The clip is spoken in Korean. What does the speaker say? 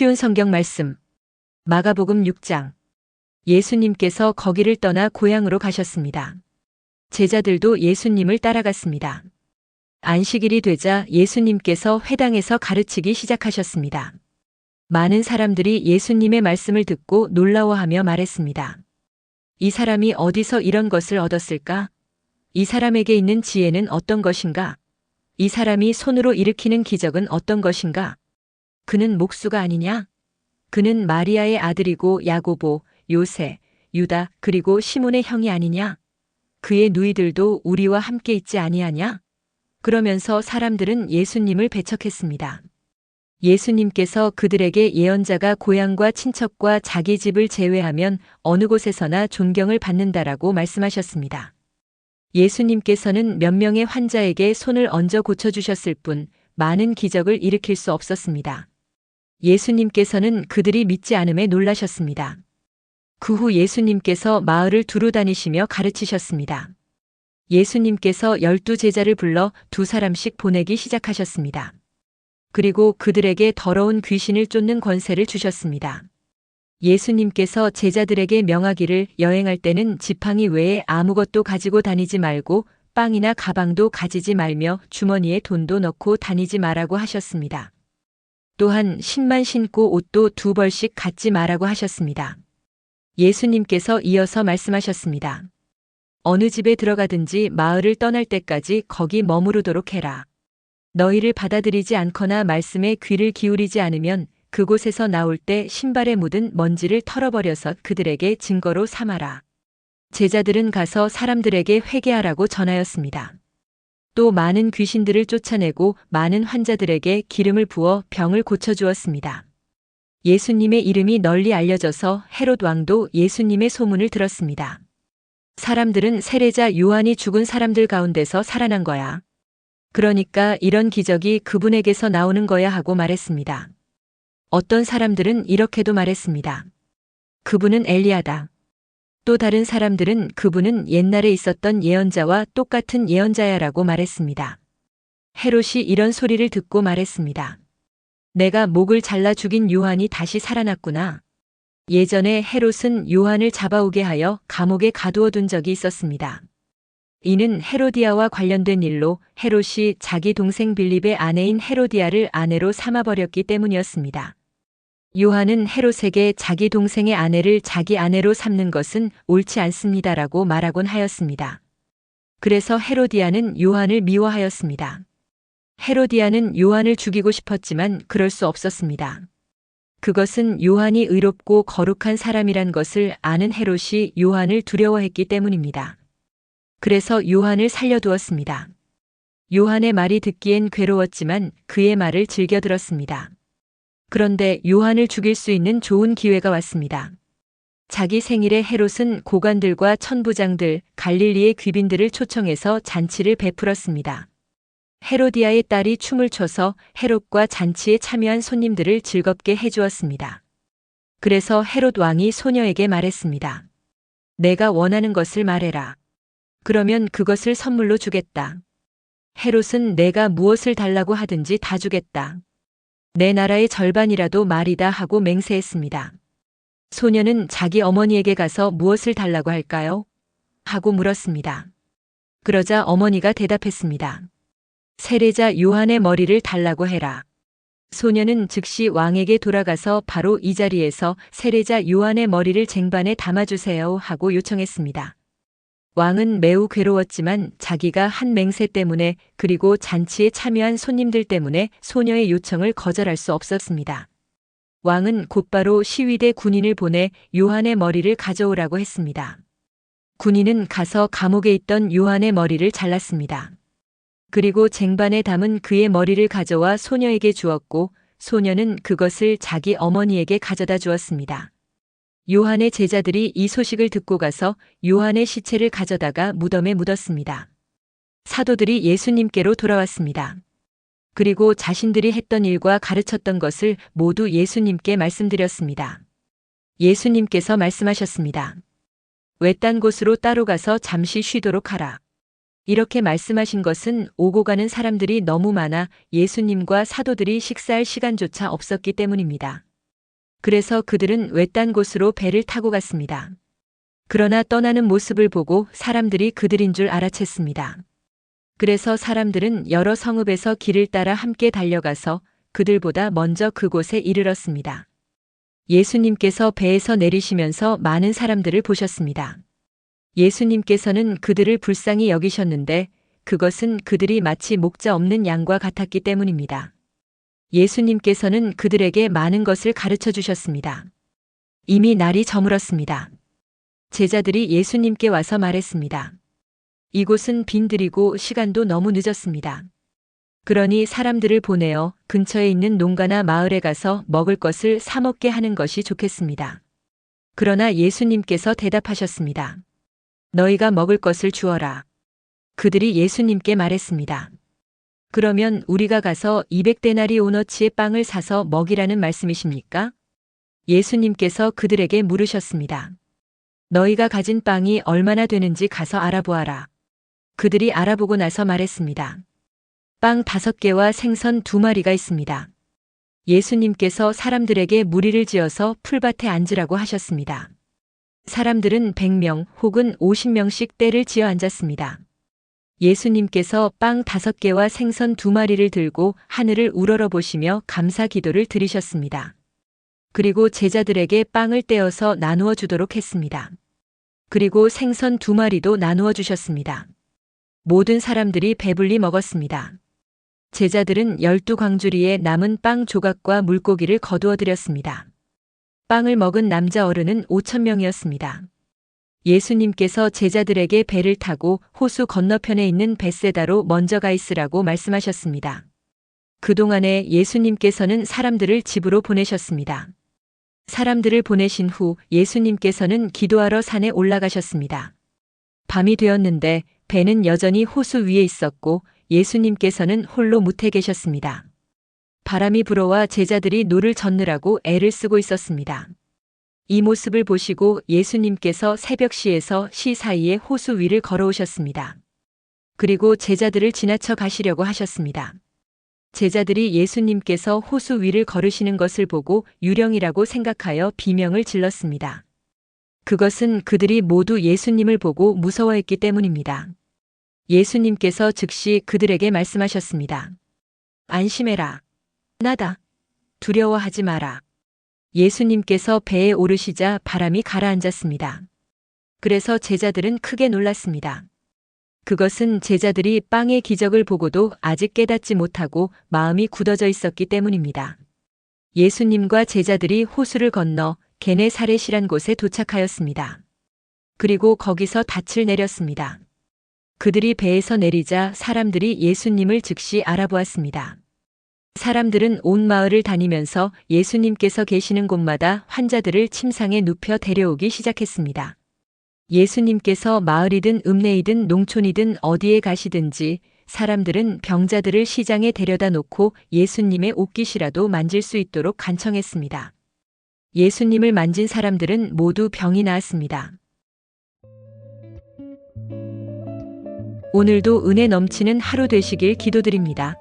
쉬운 성경 말씀. 마가복음 6장. 예수님께서 거기를 떠나 고향으로 가셨습니다. 제자들도 예수님을 따라갔습니다. 안식일이 되자 예수님께서 회당에서 가르치기 시작하셨습니다. 많은 사람들이 예수님의 말씀을 듣고 놀라워하며 말했습니다. 이 사람이 어디서 이런 것을 얻었을까? 이 사람에게 있는 지혜는 어떤 것인가? 이 사람이 손으로 일으키는 기적은 어떤 것인가? 그는 목수가 아니냐? 그는 마리아의 아들이고 야고보, 요세, 유다 그리고 시몬의 형이 아니냐? 그의 누이들도 우리와 함께 있지 아니하냐? 그러면서 사람들은 예수님을 배척했습니다. 예수님께서 그들에게 예언자가 고향과 친척과 자기 집을 제외하면 어느 곳에서나 존경을 받는다라고 말씀하셨습니다. 예수님께서는 몇 명의 환자에게 손을 얹어 고쳐주셨을 뿐 많은 기적을 일으킬 수 없었습니다. 예수님께서는 그들이 믿지 않음에 놀라셨습니다. 그 후 예수님께서 마을을 두루 다니시며 가르치셨습니다. 예수님께서 12제자를 불러 2사람씩 보내기 시작하셨습니다. 그리고 그들에게 더러운 귀신을 쫓는 권세를 주셨습니다. 예수님께서 제자들에게 명하기를 여행할 때는 지팡이 외에 아무것도 가지고 다니지 말고 빵이나 가방도 가지지 말며 주머니에 돈도 넣고 다니지 말라고 하셨습니다. 또한 신만 신고 옷도 2벌씩 갖지 말라고 하셨습니다. 예수님께서 이어서 말씀하셨습니다. 어느 집에 들어가든지 마을을 떠날 때까지 거기 머무르도록 해라. 너희를 받아들이지 않거나 말씀에 귀를 기울이지 않으면 그곳에서 나올 때 신발에 묻은 먼지를 털어버려서 그들에게 증거로 삼아라. 제자들은 가서 사람들에게 회개하라고 전하였습니다. 또 많은 귀신들을 쫓아내고 많은 환자들에게 기름을 부어 병을 고쳐주었습니다. 예수님의 이름이 널리 알려져서 헤롯 왕도 예수님의 소문을 들었습니다. 사람들은 세례자 요한이 죽은 사람들 가운데서 살아난 거야. 그러니까 이런 기적이 그분에게서 나오는 거야 하고 말했습니다. 어떤 사람들은 이렇게도 말했습니다. 그분은 엘리야다. 또 다른 사람들은 그분은 옛날에 있었던 예언자와 똑같은 예언자야라고 말했습니다. 헤롯이 이런 소리를 듣고 말했습니다. 내가 목을 잘라 죽인 요한이 다시 살아났구나. 예전에 헤롯은 요한을 잡아오게 하여 감옥에 가두어 둔 적이 있었습니다. 이는 헤로디아와 관련된 일로 헤롯이 자기 동생 빌립의 아내인 헤로디아를 아내로 삼아버렸기 때문이었습니다. 요한은 헤롯에게 자기 동생의 아내를 자기 아내로 삼는 것은 옳지 않습니다라고 말하곤 하였습니다. 그래서 헤로디아는 요한을 미워하였습니다. 헤로디아는 요한을 죽이고 싶었지만 그럴 수 없었습니다. 그것은 요한이 의롭고 거룩한 사람이란 것을 아는 헤롯이 요한을 두려워했기 때문입니다. 그래서 요한을 살려두었습니다. 요한의 말이 듣기엔 괴로웠지만 그의 말을 즐겨 들었습니다. 그런데 요한을 죽일 수 있는 좋은 기회가 왔습니다. 자기 생일에 헤롯은 고관들과 천부장들, 갈릴리의 귀빈들을 초청해서 잔치를 베풀었습니다. 헤로디아의 딸이 춤을 춰서 헤롯과 잔치에 참여한 손님들을 즐겁게 해주었습니다. 그래서 헤롯 왕이 소녀에게 말했습니다. 내가 원하는 것을 말해라. 그러면 그것을 선물로 주겠다. 헤롯은 내가 무엇을 달라고 하든지 다 주겠다. 내 나라의 절반이라도 말이다 하고 맹세했습니다. 소녀는 자기 어머니에게 가서 무엇을 달라고 할까요? 하고 물었습니다. 그러자 어머니가 대답했습니다. 세례자 요한의 머리를 달라고 해라. 소녀는 즉시 왕에게 돌아가서 바로 이 자리에서 세례자 요한의 머리를 쟁반에 담아주세요 하고 요청했습니다. 왕은 매우 괴로웠지만 자기가 한 맹세 때문에 그리고 잔치에 참여한 손님들 때문에 소녀의 요청을 거절할 수 없었습니다. 왕은 곧바로 시위대 군인을 보내 요한의 머리를 가져오라고 했습니다. 군인은 가서 감옥에 있던 요한의 머리를 잘랐습니다. 그리고 쟁반에 담은 그의 머리를 가져와 소녀에게 주었고 소녀는 그것을 자기 어머니에게 가져다 주었습니다. 요한의 제자들이 이 소식을 듣고 가서 요한의 시체를 가져다가 무덤에 묻었습니다. 사도들이 예수님께로 돌아왔습니다. 그리고 자신들이 했던 일과 가르쳤던 것을 모두 예수님께 말씀드렸습니다. 예수님께서 말씀하셨습니다. 외딴 곳으로 따로 가서 잠시 쉬도록 하라. 이렇게 말씀하신 것은 오고 가는 사람들이 너무 많아 예수님과 사도들이 식사할 시간조차 없었기 때문입니다. 그래서 그들은 외딴 곳으로 배를 타고 갔습니다. 그러나 떠나는 모습을 보고 사람들이 그들인 줄 알아챘습니다. 그래서 사람들은 여러 성읍에서 길을 따라 함께 달려가서 그들보다 먼저 그곳에 이르렀습니다. 예수님께서 배에서 내리시면서 많은 사람들을 보셨습니다. 예수님께서는 그들을 불쌍히 여기셨는데 그것은 그들이 마치 목자 없는 양과 같았기 때문입니다. 예수님께서는 그들에게 많은 것을 가르쳐 주셨습니다. 이미 날이 저물었습니다. 제자들이 예수님께 와서 말했습니다. 이곳은 빈들이고 시간도 너무 늦었습니다. 그러니 사람들을 보내어 근처에 있는 농가나 마을에 가서 먹을 것을 사 먹게 하는 것이 좋겠습니다. 그러나 예수님께서 대답하셨습니다. 너희가 먹을 것을 주어라. 그들이 예수님께 말했습니다. 그러면 우리가 가서 200데나리오너치의 빵을 사서 먹이라는 말씀이십니까? 예수님께서 그들에게 물으셨습니다. 너희가 가진 빵이 얼마나 되는지 가서 알아보아라. 그들이 알아보고 나서 말했습니다. 빵 5개와 생선 2마리가 있습니다. 예수님께서 사람들에게 무리를 지어서 풀밭에 앉으라고 하셨습니다. 사람들은 100명 혹은 50명씩 떼를 지어 앉았습니다. 예수님께서 빵 5개와 생선 2마리를 들고 하늘을 우러러보시며 감사 기도를 드리셨습니다. 그리고 제자들에게 빵을 떼어서 나누어 주도록 했습니다. 그리고 생선 2마리도 나누어 주셨습니다. 모든 사람들이 배불리 먹었습니다. 제자들은 12광주리에 남은 빵 조각과 물고기를 거두어 드렸습니다. 빵을 먹은 남자 어른은 5,000명이었습니다. 예수님께서 제자들에게 배를 타고 호수 건너편에 있는 벳세다로 먼저 가 있으라고 말씀하셨습니다. 그동안에 예수님께서는 사람들을 집으로 보내셨습니다. 사람들을 보내신 후 예수님께서는 기도하러 산에 올라가셨습니다. 밤이 되었는데 배는 여전히 호수 위에 있었고 예수님께서는 홀로 무태 계셨습니다. 바람이 불어와 제자들이 노를 젓느라고 애를 쓰고 있었습니다. 이 모습을 보시고 예수님께서 새벽 시에서 시 사이에 호수 위를 걸어오셨습니다. 그리고 제자들을 지나쳐 가시려고 하셨습니다. 제자들이 예수님께서 호수 위를 걸으시는 것을 보고 유령이라고 생각하여 비명을 질렀습니다. 그것은 그들이 모두 예수님을 보고 무서워했기 때문입니다. 예수님께서 즉시 그들에게 말씀하셨습니다. 안심해라. 나다. 두려워하지 마라. 예수님께서 배에 오르시자 바람이 가라앉았습니다. 그래서 제자들은 크게 놀랐습니다. 그것은 제자들이 빵의 기적을 보고도 아직 깨닫지 못하고 마음이 굳어져 있었기 때문입니다. 예수님과 제자들이 호수를 건너 게네사렛이란 곳에 도착하였습니다. 그리고 거기서 닻을 내렸습니다. 그들이 배에서 내리자 사람들이 예수님을 즉시 알아보았습니다. 사람들은 온 마을을 다니면서 예수님께서 계시는 곳마다 환자들을 침상에 눕혀 데려오기 시작했습니다. 예수님께서 마을이든 읍내이든 농촌이든 어디에 가시든지 사람들은 병자들을 시장에 데려다 놓고 예수님의 옷깃이라도 만질 수 있도록 간청했습니다. 예수님을 만진 사람들은 모두 병이 나았습니다. 오늘도 은혜 넘치는 하루 되시길 기도드립니다.